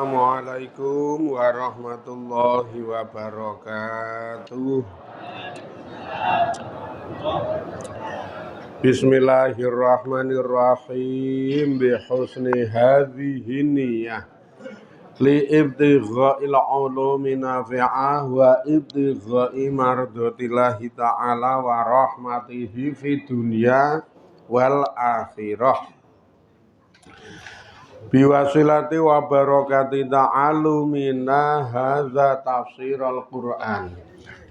Assalamualaikum warahmatullahi wabarakatuh. Bismillahirrahmanirrahim. Bihusni hadhihi niyyah li ibtigha'il ulumi nafi'ah wa ibtigha'i mardatillahi ta'ala wa rahmatihi fid dunya wal akhirah. Biwasilati wa barakati ta'alumina hadza tafsirul Qur'an.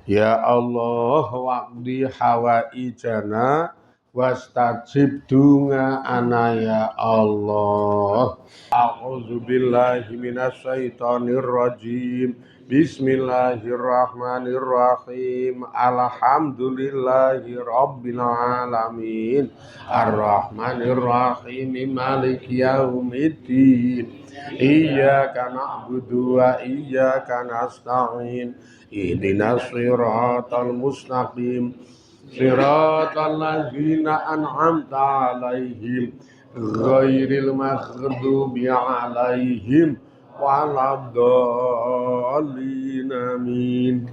Ya Allah waqdi hawaijana wastajib du'ana ya Allah. A'udzu billahi minasy syaithanir rajim. Bismillahirrahmanirrahim. Alhamdulillahi rabbil alamin. Arrahmanirrahim. Maliki yaumiddin. Iyyaka na'budu wa iyyaka nasta'in. Ihdinas siratal mustaqim. Siratal ladzina an'amta 'alaihim ghairil maghdubi 'alaihim waladdallin. Amin.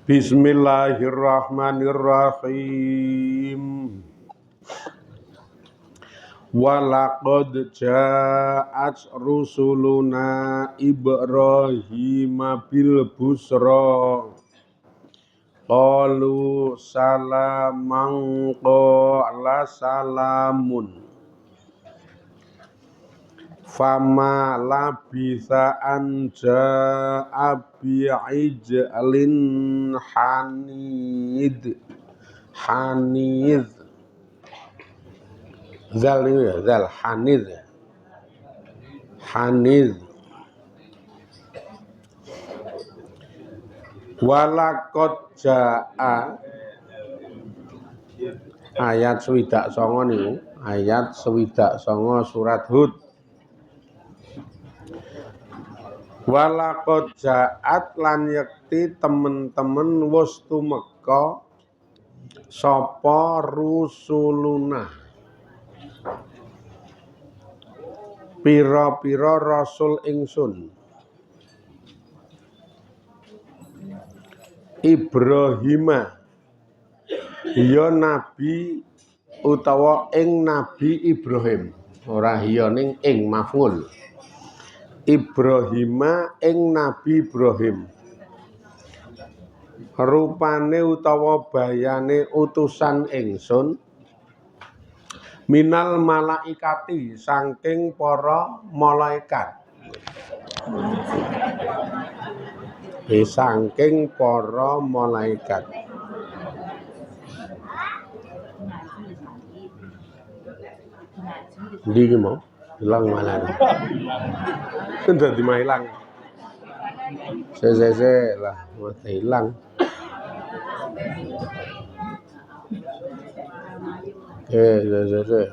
Bismillahirrahmanirrahim. Walaqad ja'at rusuluna Ibrahim bil busra qalu salaman qala salamun fama labitha an ja'a bi'ijlin hanid zal ini ya, zal hanid walaqad ja'a ayat 29 niku, ayat 29 surat Hud. Walaqad ja'at lan yakti temen-temen wis tumeka sapa rusuluna pira-pira rasul ingsun Ibrahima ya nabi utawa ing nabi Ibrahim, ora hiya ning ing maf'ul. Ibrahima ing nabi Ibrahim rupane utawa bayane utusan ingsun minal malaikati saking para malaikat. Saking para malaikat. Ndi iki mau ilang malah. Dadi mailang. Se lah, mesti hilang. Se.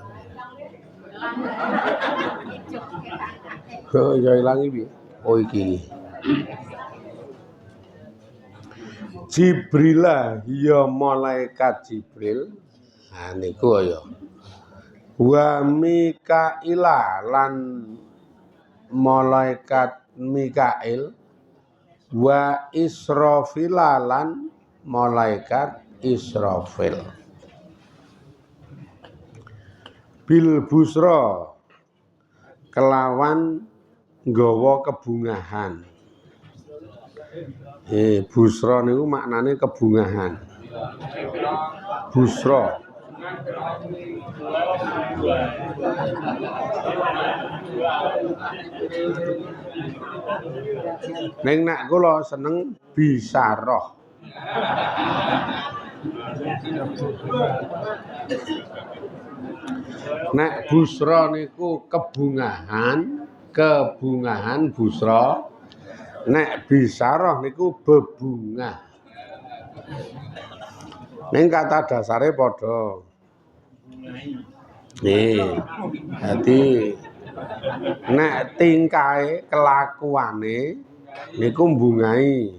Oh, ya ilang iki. Oh iki. Jibrilah ya malaikat Jibril. Nah niku ya. Wa Mikaila lan malaikat Mikail, wa Israfil lan malaikat Israfil. Bil busra kelawan nggawa kebungahan. Busra niku maknane kebungahan. Busra. Ning nek kula seneng bisaroh. Nek busra niku kebungahan busra. Nek bisaroh niku bebungah. Ning kata dasare padha. Dadi nek tingkahe kelakuane niku mbungai.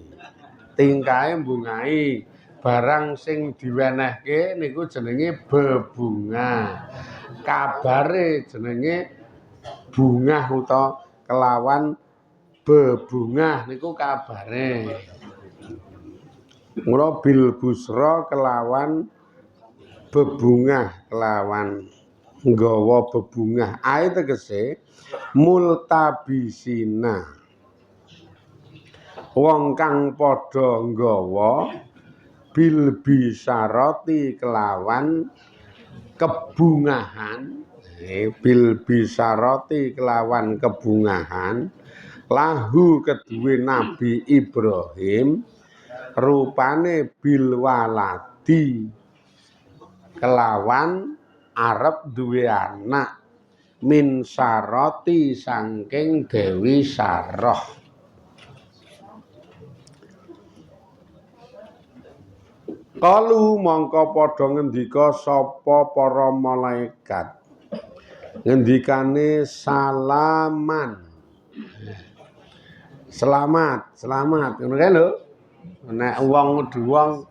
Tingkahe mbungai. Barang sing diwenehke niku jenenge bebungah. Kabare jenenge bungah utawa kelawan bebungah niku kabare. Mula bil busra kelawan bebungah kelawan nggawa bebungah. Ae tegese multabisina. Wong kang padha nggawa bil bisarati kelawan kebungahan. Bil bisarati kelawan kebungahan lahu kedue Nabi Ibrahim rupane bil waladi kelawan arep duwe anak min sarati saking Dewi Sarah. Kalu mongko padha ngendika sapa para malaikat. Ngendikane salaman. Selamat, selamat. Ngono kae lho. Nek wong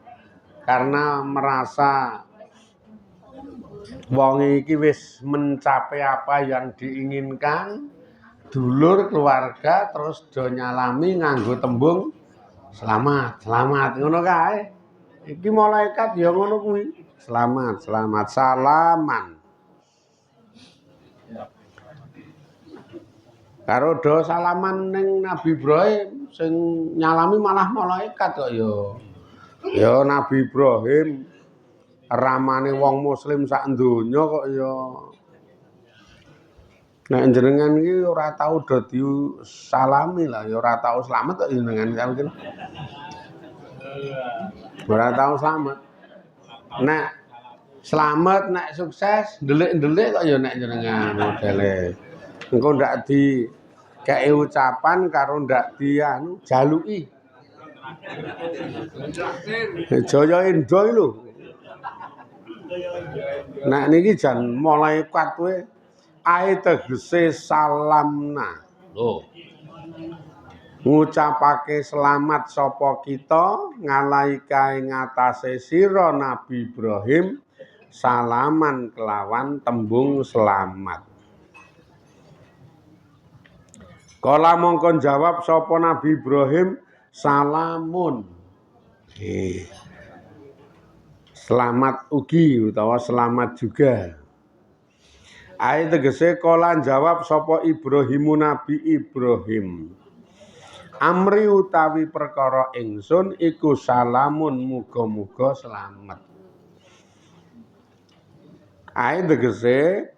karena merasa wong iki wis mencapai apa yang diinginkan, dulur keluarga terus do nyalami nganggo tembung selamat, selamat ngono kae. Iki malaikat ya ngono kuwi. Selamat, selamat, salaman. Karo do salaman ning Nabi Ibrahim sing nyalami malah malaikat kok ya. Ya Nabi Ibrahim ramane wong muslim sak donya kok ya. Nek jenengan iki ora tau do disalami lah, ya ora tau slamet kok jenengan mungkin. Ora tau slamet. Nek slamet, nek sukses, ndelik-ndelik kok ya nek jenengan modele. Engko ndak di kei ucapan karo ndak dianu jaluki. Jaya Indra lho. Nek niki jan malaikat kowe ae tegese salamna. Lho. Ngucapake selamat sapa kita ngalaika ing atase sira Nabi Ibrahim salaman kelawan tembung selamat. Kala mongkon jawab sapa Nabi Ibrahim salamun. Selamat ugi utawa selamat juga. Ae tegese kala jawab sapa Ibrahimu Nabi Ibrahim. Amri utawi perkara ingsun iku salamun muga-muga selamat. Ae tegese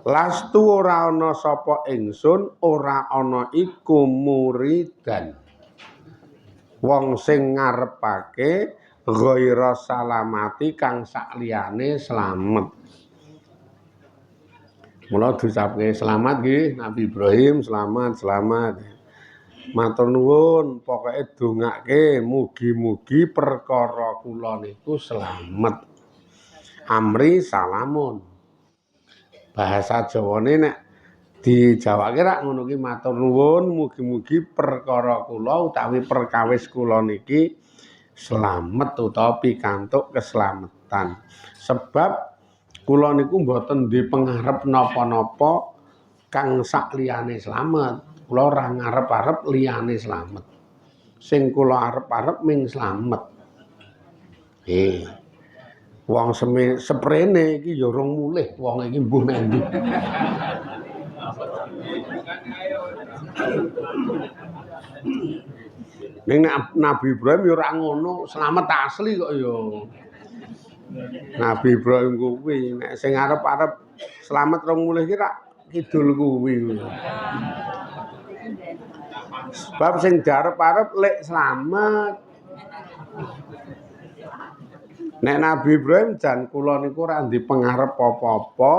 lastu ora ana sapa ingsun ora ana iku muridan. Wong sing ngarepake ghaira salamati kang sakliyane slamet. Mula diucapke selamat nggih Nabi Ibrahim selamat. Matur nuwun pokoke dongake mugi-mugi perkara kula niku selamat. Amri salamun. Bahasa Jawane nek dijawake rak ngono ki matur nuwun mugi-mugi perkara kula utawi perkawis kula niki slamet utawa pikantuk keselamatan. Sebab kula niku mboten duwe pangarep napa-napa kang sakliyane slamet. Kula ora ngarep-arep liyane slamet. Sing kula arep-arep ming slamet. Wong seprene iki ya urung mulih, wong iki mbuh mendi. Ning Nabi Ibrahim ya ora ngono, slamet asli kok ya. Nabi Ibrahim kuwi nek sing arep-arep slamet rong mulih ki rak kidul kuwi. Sebab sing diarep-arep lek slamet. Nek Nabi Ibrahim jan kula niku ora ndek pangarep apa-apa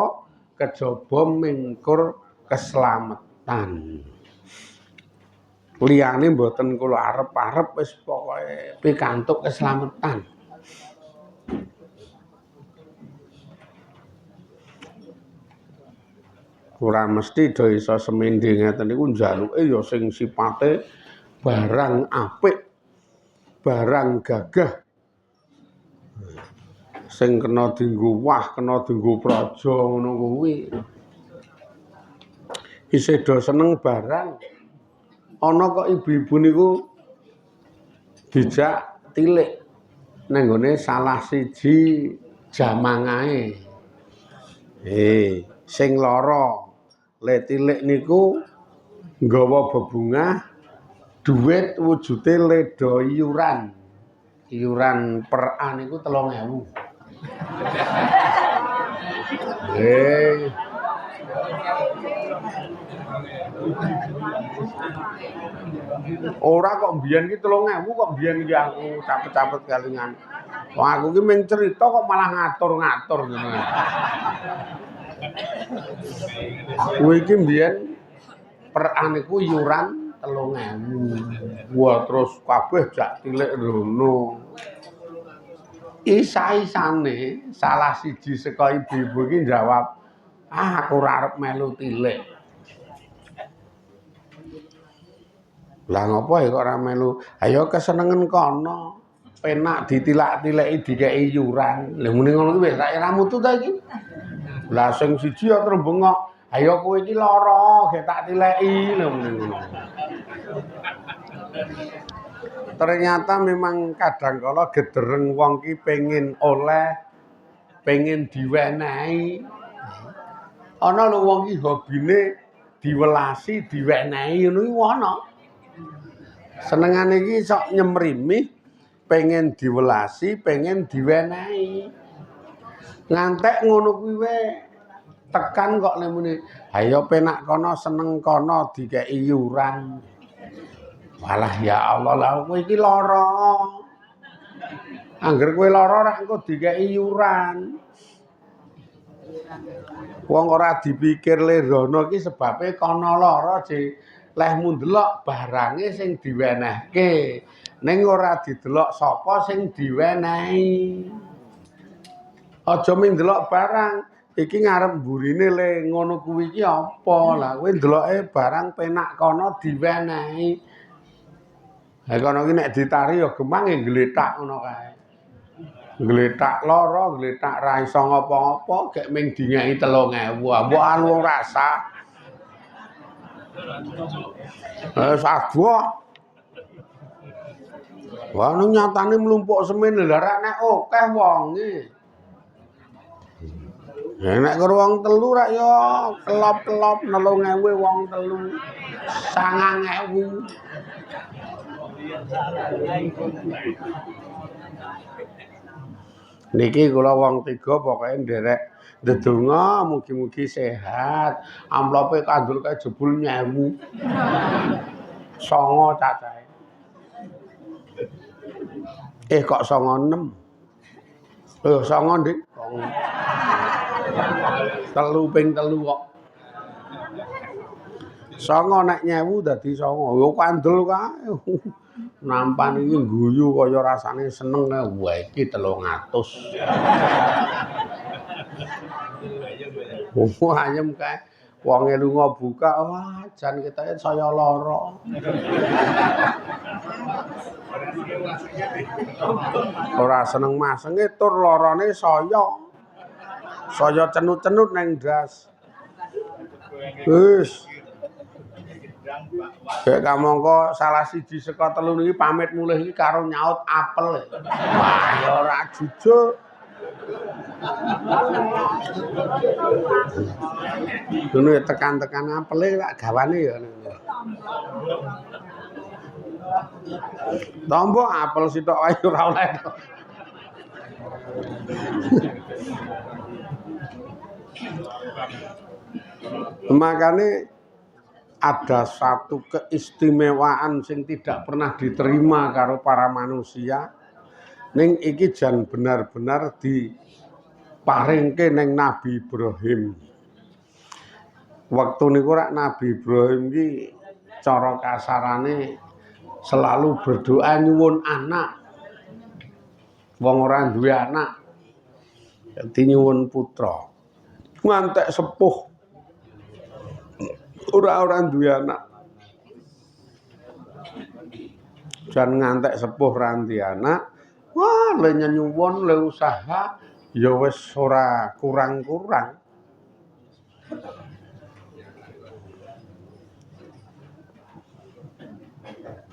kejaba mingkur keselamatan. Liyane mboten kula arep-arep wis pokoke pikantuk keslametan. Ora mesti do iso semendhe ngeten niku njaluke ya sing sipate barang apik, barang gagah. Sing kena dienggo wah, kena dienggo praja ngono kuwi. Isih do seneng barang. Ana kok ibu-ibu niku dijak tilik nang nggone salah siji jamangahe. Sing lara le tilik niku nggawa bebungah dhuwit wujude leda iuran. Iuran per an niku 3.000. Ora kok mbiyen ki 3.000 kok mbiyen iki aku capet-capet kalingan. Wong aku ki mung cerita kok malah ngatur-ngatur ngono. Kuwi iki mbiyen per an iku iuran 3.000. Wah terus kabeh jak tilik rono. Isa-isane salah siji saka ibu-ibu iki jawab, "Ah aku ora arep melu tilik." Lah ngopo ya kok ora melu? Ayo kesenengen kono. Penak ditilak-tileki dikeki iuran. Lah muni ngono kuwi wis rak ora mutu ta iki? Lah sing siji ya terus bengok, "Ayo kowe iki lara, ge tak tileki." Lah muni ngono. Ternyata memang kadang kala gedereng wong ki pengin oleh, pengin diwenehi. Ana lho wong ki hobine diwelasi, diwenehi ngono iku ana. Senengane iki sok nyemrimih, pengen diwelasi, pengen diwenehi. Ngantek ngono kuwi wae tekan kok lemune. Ayo penak kono seneng kono dikeki iuran. Walah ya Allah lah kowe iki lara. Angger kowe lara ora engko dikeki iuran. Wong ora dipikir lerono iki sebabe kono lara lehmu ndelok barange sing diwenehke. Ning ora didelok sapa sing diwenehi. Aja mung ndelok barang, iki ngarep mburine le ngono kuwi iki apa? Lah kowe ndeloke barang penak kono diwenehi. Ha kono iki nek ditari ya gemang nggletak ngono kae. Ngletak lara, ngletak ra iso ngapa-ngapa, gek ming dingeki 3.000. Mbok anu rasa. Sabuh. Wah nu nyatane mlumpuk semen lha ra nek akeh wong iki. Nek karo wong telu rak ya kelop-kelop 3.000 wong telu. 9.000. Niki kula wong 3 pokoke nderek ndedonga mugi-mugi sehat. Amplope kandul kae jebul 1.000. 9 cacahe. Kok 9.6. 9 Dik. 3 ping 3 kok. 9 nek 1.000 dadi 9. Yo kandel kae. Nampan iki guyu kaya rasane seneng wah iki 300. Wah ayem kae. Wonge lunga buka wah jan ketoke saya lara. Ora seneng masenge tur larane saya. Saya cenut-cenut nang ndas. Wis. Kayak kamangka salah siji saka telu niki pamit mulih iki karo nyaut apel. Wah, ya ora jujur. Ngono ya tekan-tekan apele tak gawane ya. Tombo apel sitok wae ora oleh. Makane ada satu keistimewaan sing tidak pernah diterima karo para manusia ning iki jan benar-benar diparingke ning Nabi Ibrahim. Waktu niku rak Nabi Ibrahim iki cara kasarane selalu berdoa nyuwun anak. Wong ora duwe anak dadi nyuwun putra. Ngantek sepuh ora duwe anak. Jan ngantek sepuh ranti anak, wah le nyuwun le usaha ya wis ora kurang-kurang.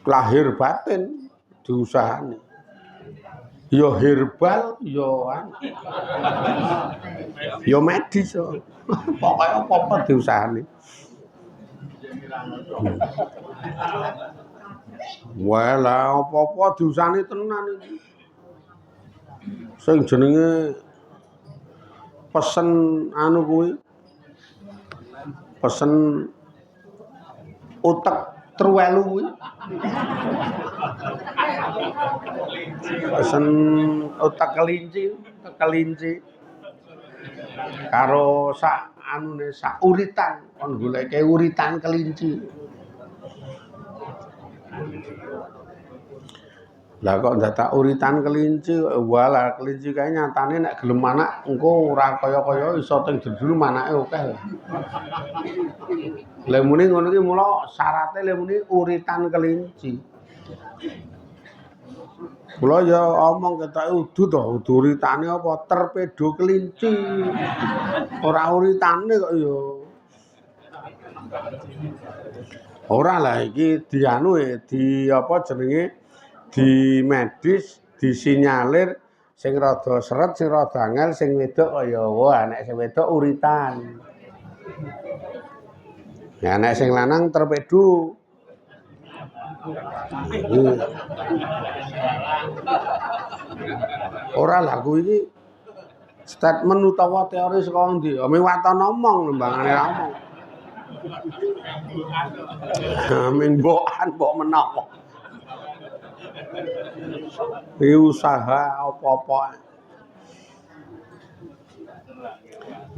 Lahir batin diusahani. Ya herbal, ya medis. Pokoke apa-apa diusahani. Wah lah apa-apa diusahani tenan iki. Sing jenenge pesen anu kuwi. Pesen utek truwelu kuwi. Pesen utek kelinci. Karo sak anune sak uritan, kon goleke uritan kelinci. Lah kok dadak uritan kelinci, walah kelinci kae nyatane nek gelem anak engko ora kaya-kaya iso teng jero manake akeh. Lah muni ngono ki mula syaraté le muni uritan kelinci. Kula ya omong ketoke udu to, udu uritane apa torpedo kelinci. Ora uritane kok ya. Ora lah iki dianu di apa jenenge di medis disinyalir sing rada seret sing rada angel sing wedok kaya wah nek sing wedok uritan. Ya nek sing lanang torpedo. Ora lah kuwi iki statement utawa teori saka ndi? Miwatan omong lembangane omong. Ming mbokan mbok menawa. Iki usaha apa-apa.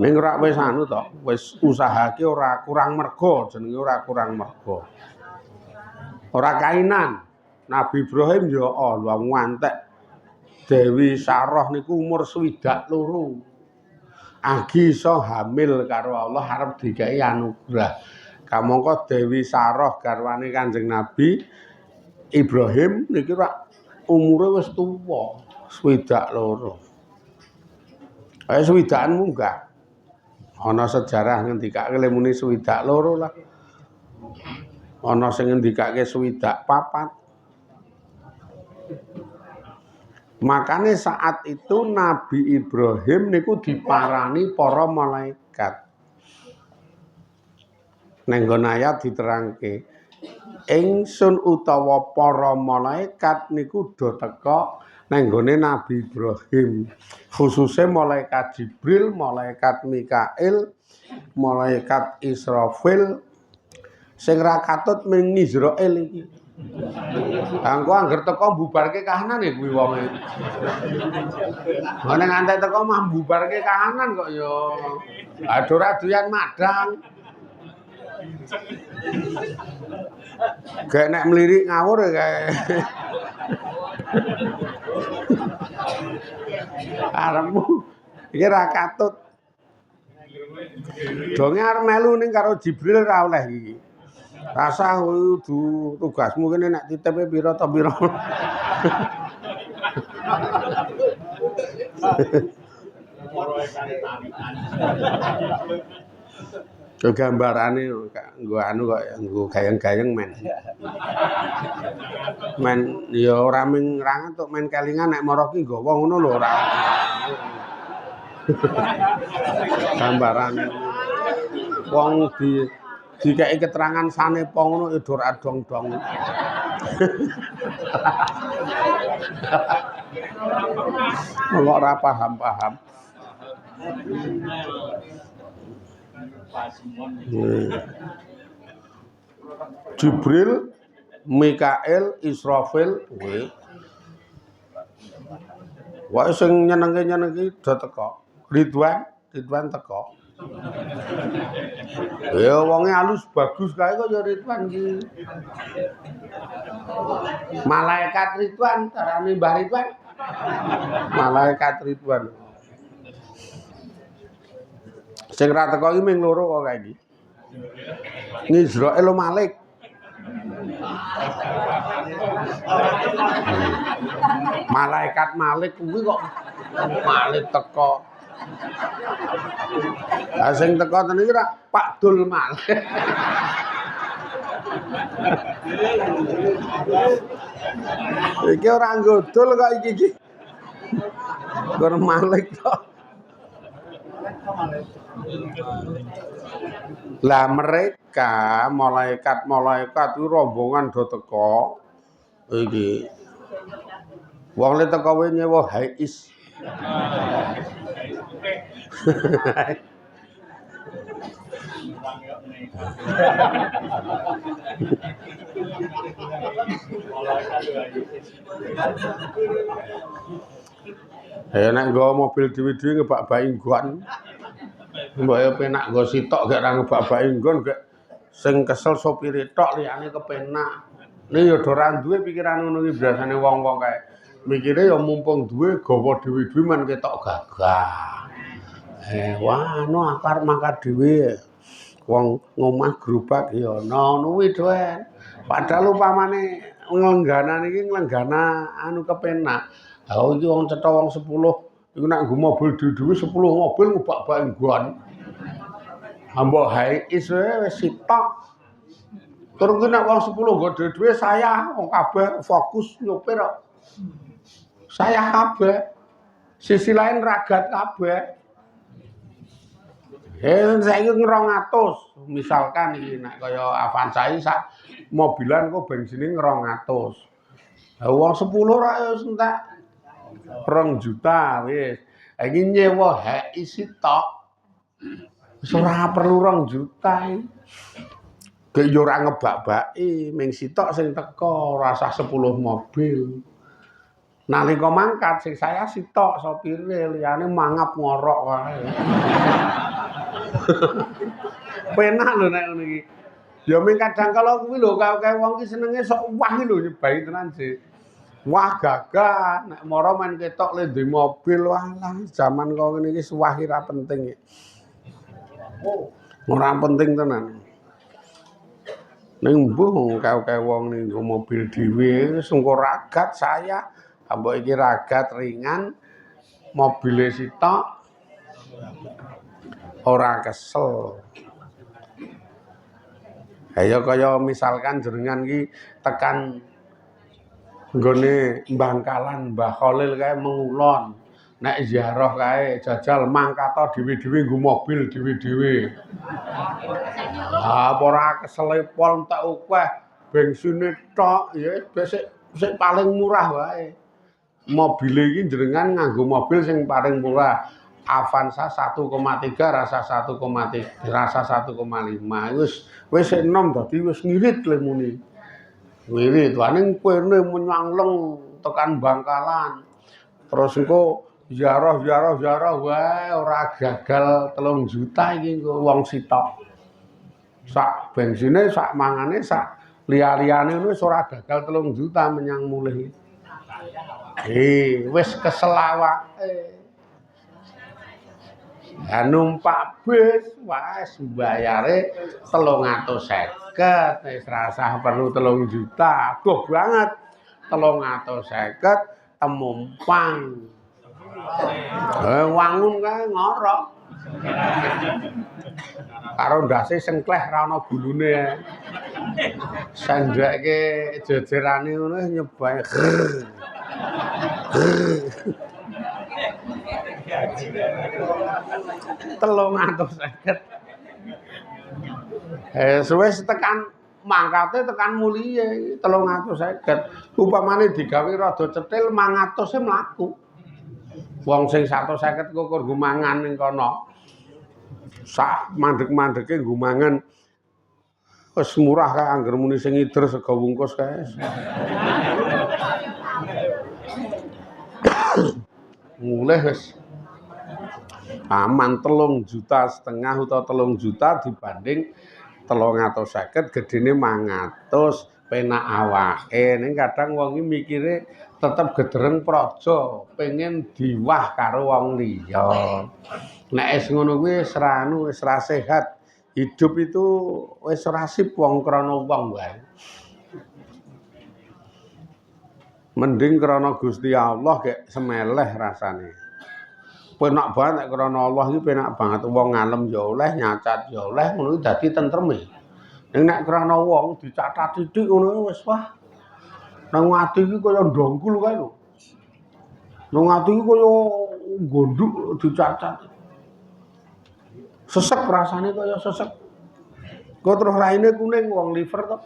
Ning ora wis anu to, wis usahake ora kurang merga, jenenge ora kurang merga. Ora kainan. Nabi Ibrahim ya Allah ngantek Dewi Sarah niku umur 22. Agi iso hamil karo Allah arep dikai anugrah. Kamangka Dewi Sarah garwane Kanjeng Nabi Ibrahim niki rak umure wis tuwa, 22. Ae swidakan munggah. Ana sejarah ngendikake le muni 22 lah. Ana sing ngendikake 24. Makanya saat itu Nabi Ibrahim niku diparani para malaikat. Neng nggon ayat diterangke, ingsun utawa para malaikat niku do teka neng nggone Nabi Ibrahim. Khususnya malaikat Jibril, malaikat Mikail, malaikat Israfil, sing ra katut ming Israil iki. Angko angger teko mbubarke kahanan ya kuwi wonge. Nek ngantek teko mah mbubarke kahanan kok ya. Aduh ora doyan madang. Gek nek mlirik ngawur ya kae. Arepmu iki ra katut. Donge arep melu ning karo Jibril ra oleh iki. Rasa kudu tugasmu kene nek titipe pira ta pira. Gambarane nggo anu kok nggo gayeng-gayeng men. Men ya ora ming ra ngantuk men kelingan nek mara ki nggawa ngono lho ora. Gambarane wong dikeki keterangan sanepa ngono ya dor adong-dong. Kok ora paham-paham. Jibril, Mikail, Israfil, kuwi. Wae sing nyenengke do teko. Ridwan teko. Ya wonge halus bagus kae kok ya Ridwan iki. Malaikat Ridwan, carane Mbah Ridwan. Malaikat Ridwan. Sing ra teko iki ming loro kok kae iki. Ngizrail Malik. Malaikat Malik kuwi kok Malik teko. Lah sing teko ten iki ra Pak Dul Malik. Iki ora nggodol kok iki. Gur Malik kok. Lah mereka malaikat itu rombongan do teko iki. Wong le teko wae nyewa hais. Nek nggawa mobil dhewe-dhewe ngebak-baki nggon. Mbok yo penak nggo sitok gek ra ngebak-baki nggon gek sing kesel sopire tok liyane kepenak. Nek yo do ra duwe pikiran ngono iki biasane wong-wong kae. Mikire yo mumpung duwe gawa dhewe-dhewe men ketok gagah. Wah anu akar mangkat dhewe. Wong ngomah gerobak ya ana ngono kuwi doen. Padahal upamane nglengganan iki nglenggana anu kepenak. Lah iki wong cetha wong 10 iku nek nggo mobil dhewe-dhewe 10 mobil ngubak-bak nggon. Ambok hais wis sitok. Tur ku nek wong 10 nggo dhewe-dhewe saya wong kabeh fokus nyopir kok. Saya kabeh. Sisi lain ragat kabeh. Saiki 200, misalkan iki nek kaya Avanza iki sak mobilan kok bensine 200. Lah wong 10 ra wis entek 2 juta wis. Iki nyewa hais tok. Wis ora perlu 2 juta iki. Gek yo ora ngebak-baki, ming sitok sing teko, ora usah 10 mobil. Nalika mangkat sing saya sitok sopire, liyane mangap ngorok wae. Penak lho nek ngono iki. Ya ming kadang kala kuwi lho kae wong ki senenge sok wah lho nyebai tenan sih. Wah gagah nek mara main ketok le ndek mobil walah jaman kok ngene iki suwahi ra penting. Ora penting tenan. Ning mbuh kae wong ning mobil dhewe wis engko ragat saya. Ambok iki ragat ringan mobile sitok ora kesel. Ya kaya misalkan jenengan iki tekan nggone Bangkalan Mbah Khalil kae mengulon. Nek ziarah kae jajal mangkato dhewe-dhewe nggo mobil dhewe-dhewe. Apa ora kesel pol entek akeh bensine tok ya sik paling murah wae. Mobile iki jenengan nganggo mobil sing paling murah. Avanza 1,3 rasa 1,5 wis enom dadi wis ngirit le muni. Wirit waning kene menyangleng tekan Bangkalan. Terus engko ziarah wae ora gagal 3 juta iki engko wong sitok. Sak bensine, sak mangane, sak liya-liyane wis ora gagal 3 juta menyang mulih. Wis kesel awake. Numpak bis wis bayare 350 wis rasah perlu 3 juta aduh banget 350 temumpang wangun kae ngorok karo ndase sengkleh ra ana gulune sandhake jejerane ngono nyebai 350. Wis tekan mangkate tekan muliye 350. Upamane digawe rada cetil 500 e mlaku. Wong sing 150 kukur nggo mangan ning kono. Sak mandeg-mandege nggo mangan. Wis murah kae angger muni sing ngider sega wungkus kae. Mulih wis Aman 3,5 juta utawa 3 juta dibanding 350 gedene 100 penak awake. Ning kadang wong iki mikire tetep gedereng praja, pengen diwah karo wong liya. Nek wis ngono kuwi wis ra sehat. Hidup itu wis ora sip wong krana wong wae. Mending krana Gusti Allah gek semeleh rasane. Penak banget nek krana Allah iki penak banget. Wong ngalem ya oleh, nyacat ya oleh, ngono dadi tentreme. Ning nek krana wong dicatat titik ngono wis wah. Nang ati iki kaya ndongkul kae lho. Nang ati iki kaya gonduk dicacat. Sesek rasane kaya sesek. Kok terus raine kuning wong liver to.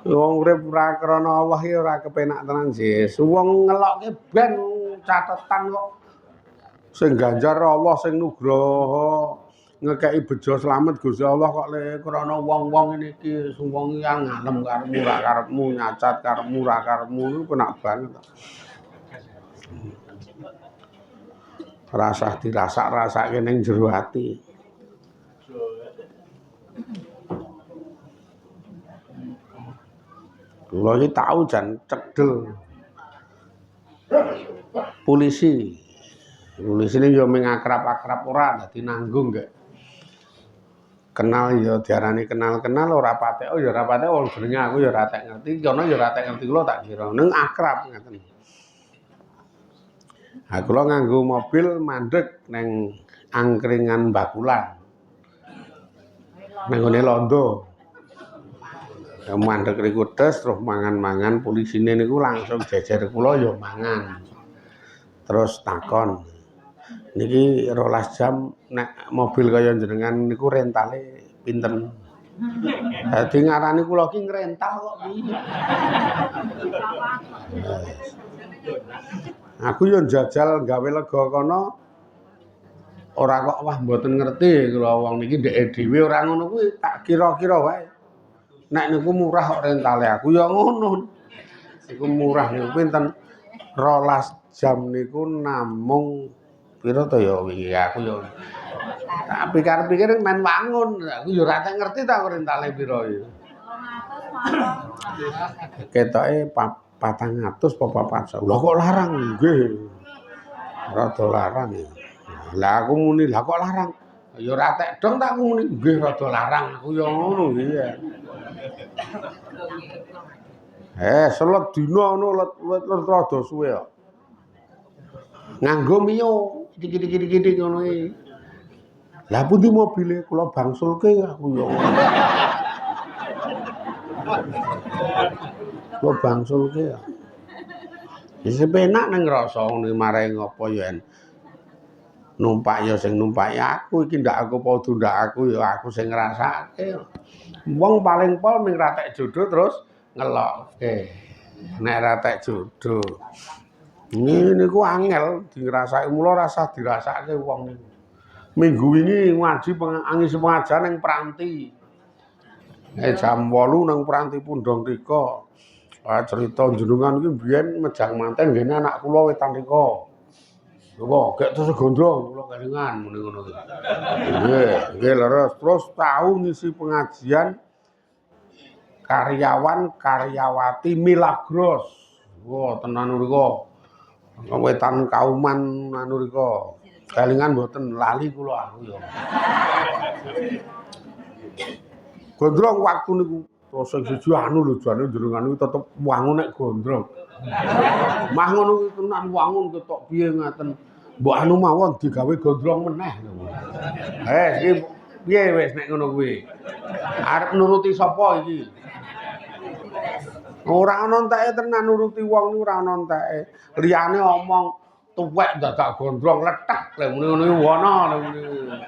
Wong urip ora krana Allah iki ora kepenak tenan sih. Wong ngelokke ben catetan kok. Sing ganjar Allah sing nugraha ngekeki bejo slamet Gusti Allah kok le krana wong-wong ngene iki wong yang ngalem karepmu ra karepmu nyacat karepmu ra karepmu niku penak banget. Rasah dirasak-rasake ning jero ati. Kula iki tau jan cedel. Polisi. Polisi ini ya mung akrab-akrab ora dadi nanggung gak. Kenal ya diarani kenal-kenal ora patek ya ora patek wong jenenge aku ya ora tek ngerti, kono ya ora tek ngerti kula tak kira. Ning akrab ngaten. Ha kula nganggo mobil mandeg neng angkringan Bakulan. Nang ngene Londo. Ya mandeg riku terus mangan-mangan polisine niku langsung jejer kula ya mangan. Terus takon. Niki 12 jam nek mobil kaya jenengan niku rentale pinten? Dadi ngarani kula ki ngrental kok piye. Aku yo njajal gawe lega kono ora kok wah mboten ngerti kula wong niki ndeke dhewe ora ngono kuwi tak kira-kira wae. Nek niku murah kok rentale aku ya ngono. Iku murah niku pinten 12 jam niku namung pira to ya wingi aku ya. Tak pikir-pikir men wangun aku ya ora ngerti ta rentale pira iki. 200 ketoke 400 apa 400. Lah kok larang nggih. Rada larang ya. Lah aku muni lah kok larang. Ya ora tek dong tak muni nggih rada larang aku ya ngono nggih ya. Selet dina ngono let rada suwe kok. Nganggo mio kidik-kidik ngono iki. Lah pundi mobile kula bangsulke aku ya. Kula bangsulke ya. Wis penak nang rasa ngene marai ngopo ya. Numpak ya sing numpaki aku iki ndak aku padha ndak aku ya aku sing ngrasake. Wong paling pol ming ratek jodoh terus ngelokke. Nek ratek jodoh. Niku angel dirasake mula rasah dirasake wong niku. Minggu wingi ngaji ngisi pengajian ning Pranti. Jam 8 nang Pranti Pundong Tika. Cerita jenengan iki biyen mejang manten ngene anak kula wetan rika. Lho gek terus gondrong kula kelingan muni ngono iki. Nggih leres terus tau ngisi pengajian karyawan karyawati Milagros. Wah tenan rika. Wetan Kauman anu rika. Kelingan mboten lali kula aku ya. Gondrong waktu niku sing siji anu lho jane jenengan niku tetep wangun nek gondrong. Mah ngono kuwi tenan wangun ketok piye ngaten. Mbok anu mawon digawe gondrong meneh. Iki piye wis nek ngono kuwi. Arep nuruti sapa iki? Ora ana enteke tenan nuruti wong niku ora ana enteke. Liyane omong tuwek dadak gondrong letek lha muni ngono iki wono lha muni.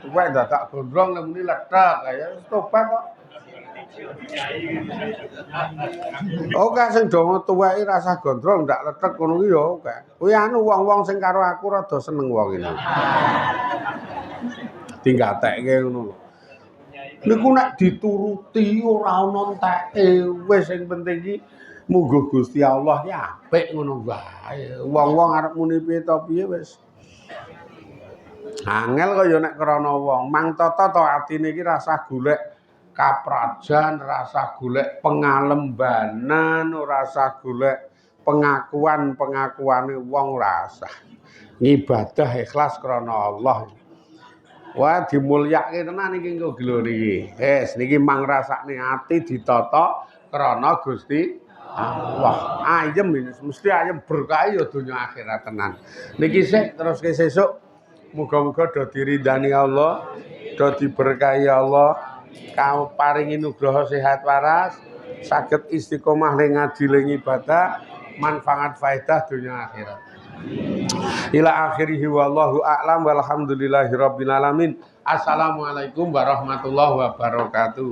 Tuwek dadak gondrong lha muni letek. Ya wis tobat kok. Oke sing do tuweki rasah gondrong ndak letek ngono kuwi ya oke. Kuwi anu wong-wong sing karo aku rada seneng wong iki. Tinggatekke ngono lho. Niku nek dituruti ora ana enteke wis sing penting iki Munggo Gusti Allah ya apik ngono wae. Wong-wong arep muni piye to piye wis. Angel kaya nek krana wong, mang tata to atine iki rasa golek kaprajan, rasa golek pengalembanan, rasa golek pengakuan-pengakuane wong rasa. Ngibadah ikhlas krana Allah. Wah dimulyake tenan iki engko gelo niki. Niki mang rasane ati ditata krana Gusti Allah. Ayem mesti ayem berkah ya donya akhirat tenan. Niki sik terus ke sesuk muga-muga do diridani Allah, do diberkahi Allah, kau paringi nugraha sehat waras, saged istiqomah ning ngaji ning ibadah, manfaat faedah donya akhirat. Ila akhirih wallahu a'lam walhamdulillahi rabbil alamin. Assalamualaikum warahmatullahi wabarakatuh.